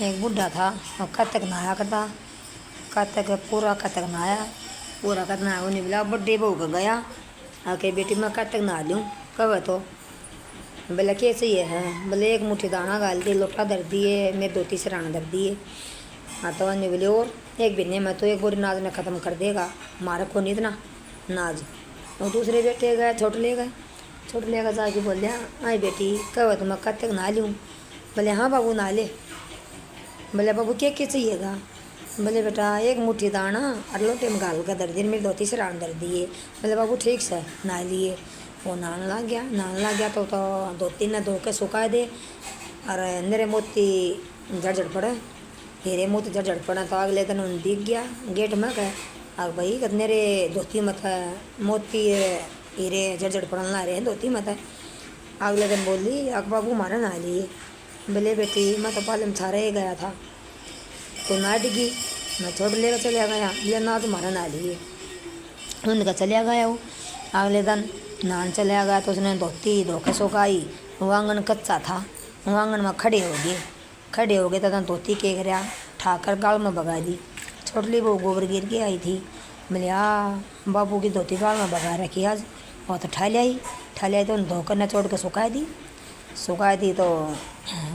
एक बूढ़ा था और कतक नहाया करता। कतक पूरा कतक नहाया, पूरा कतक नहाया। उन्हें बोला बड्डे बहू का गया आके बेटी मैं कतक नहा लूँ कब तो बोला कैसे ही है। बोले एक मुट्ठी दाना गाल दिए, लोटा धर दिए, मेरे धोती सराना धर दिए। हाँ तो उन्हें बोले और एक बिन्ने में तो एक बोरी नाज ने ख़त्म कर देगा, मारे को नहीं इतना नाज। और दूसरे बेटे गए छोट ले गए, छोट ले गए जाके बोले आई बेटी कब तो मैं कतक नहा लूँ। बोले हाँ बाबू नहा ले। बोले बाबू क्या चाहिएगा। बोले बेटा एक मुट्ठी दाना और लोटे में घाल कर धर दिए, मेरी धोती से रान धर दिए। बोले बाबू ठीक से नहा लिए। वो नहाने लग गया तो धोती ने धो के सुखा दे और मेरे मोती झड़झड़ पड़े, हीरे मोती झड़झड़ पड़े। तो अगले दिन उन्हें दिख गया गेट में कह अब भाई मेरे धोती मत मोती हीरे झड़झड़ पड़न ला रहे हैं धोती मत। अगले दिन बोली अब बाबू मारे नहा लिए। बोले बेटी मैं तो पहले में छारे गया था तो ना डिगी, मैं छोड़ लेकर चलिया गया। बोले ना तुम्हारा नहा लिए। उनका चलिया गया वो। अगले दिन नहान चलिया गया तो उसने धोती धो के सुखाई। वो आंगन कच्चा था, वो आंगन में खड़े हो गए तो धोती के गया ठाकर गाल में भगा दी। छोटली वो गोबर गिर के आई थी। बोले बाबू की धोती गाल में भगा रखी आज। और तो ठा लियाई तो धोकर ने छोड़ के सुखा दी तो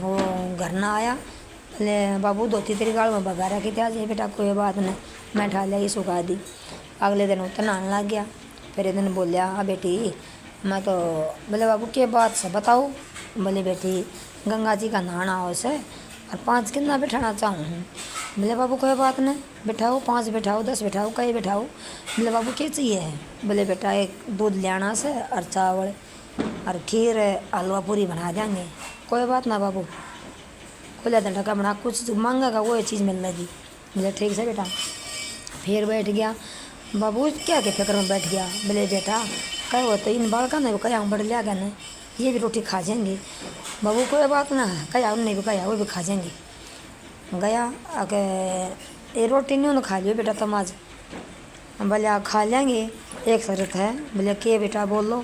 वो घर ना आया। बोले बाबू धोती तेरी गाल में भगा रखी थी आज। ये बेटा कोई बात नहीं, मैं ठा लिया सुखा दी। अगले दिन वो नहाने लग गया। फिर एक दिन बोलिया बेटी मैं तो। बोले बाबू क्या बात से बताओ। बोले बेटी गंगा जी का नहाना हो से और 5 कितना बिठाना चाहूँ। बोले बाबू कोई बात नहीं, बिठाओ 5 बिठाओ 10 बिठाओ कई बिठाओ। बोले बाबू क्या चाहिए है। बोले बेटा एक दूध लेना से और चावल और खीर हलवा पूरी बना देंगे। कोई बात ना बाबू, खुला दिन का बना कुछ मांगेगा वो चीज़ मिल लगी। बोले ठीक से बेटा। फिर बैठ गया बाबू क्या के फिक्र में बैठ गया। बोले बेटा कह वो तो इन बालका ने कया बढ़ लिया क्या न ये भी रोटी खा जाएंगे। बाबू कोई बात ना कया उन्हें भी कया वो भी खा जाएंगे। गया आके ये रोटी नहीं उन्होंने खा लियो बेटा तुम आज। बोले खा लेंगे एक शर्त है। बोले के बेटा बोल लो।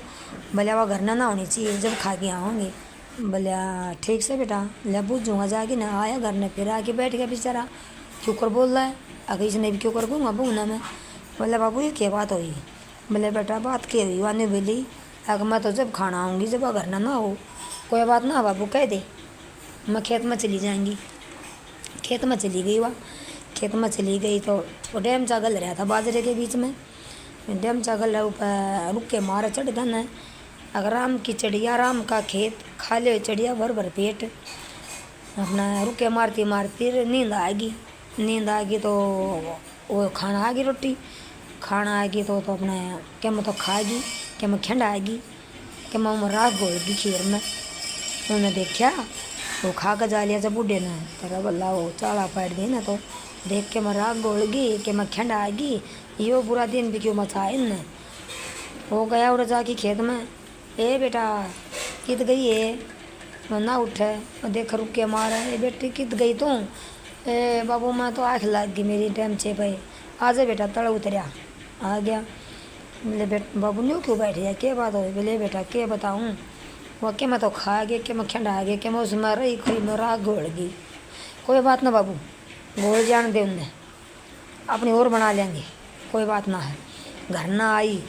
बोले वह घर ना होनी चाहिए जब खा के आओगे। बोले ठीक से बेटा ले बूझूंगा जाके ना। आया घर ने फिर आके बैठ गया बेचारा क्यों कर बोल रहा है आगे इसने भी क्यों कर दूँगा बूना में। बोले बाबू ये क्या बात हुई। बोले बेटा बात क्या हुई। वाने बोली अगर मैं तो जब खाना आऊँगी जब घर ना हो। कोई बात ना बाबू कह दे मैं खेत में चली जाएंगी। खेत में चली गई। वह खेत में चली गई तो वो डैम चागल रहा था बाजरे के बीच में। डैम चागल ऊपर रुक के मारे चढ़ गन है। अगर राम की चिड़िया राम का खेत खा ले चिड़िया भर भर पेट। अपना रुके मारती नींद आएगी तो वो खाना आएगी रोटी खाना आएगी तो अपने क्या मैं तो खाएगी क्या मैं खंड आएगी क्या मैं राख घोलगी खीर में। उन्हें देखा वो खा कर जा लिया जब बूढ़े ने तेरा बल्ला वो चाला पैट दी ना तो देख के मैं राख घोलगी कि मैं खंड आएगी यो बुरा दिन भी क्यों मचाए इनने। वो गया उड़ जाके खेत में ए बेटा कित गई है ना उठे और देख रुक के मारा ए बेटी कित गई तू। ए बाबू मैं तो आँख लग गई मेरी टाइम छे पे आ जा बेटा तड़ उतरिया आ गया। बोले बाबू न्यू क्यों बैठ गया क्या बात हो। बोले बेटा क्या बताऊँ वो क्या मैं तो खा गया क्या मैं खंडा गया क्या मैं उसमें रही कोई मेरा घोल गई। कोई बात ना बाबू घोल जान दे उन्हें अपनी और बना लेंगे कोई बात ना है। घर ना आई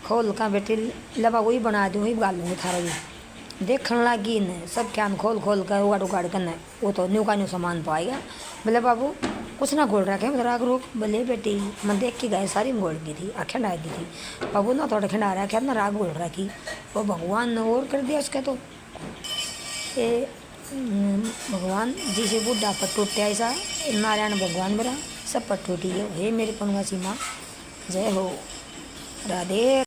खोल का बेटी लबा वही बना दूँ वही गाल लूँगी थारा भी देखने लगी ने सब क्या खोल कर उगाड़ करना वो तो न्यू का न्यू सामान पाएगा। बोले बाबू कुछ ना घोल रखे मैं राग रोक। बोले बेटी मैं देख के गए सारी में घोल गई थी खंडा गई थी। बाबू ना थोड़ा खंडा रखा ना राग घोल रखी वो भगवान ने और कर दिया उसके तो ये भगवान जी से बूढ़ा पर टूटे ऐसा नारायण भगवान मेरा सब पर टूटी है। हे मेरी पनुआ सी माँ जय हो राधे।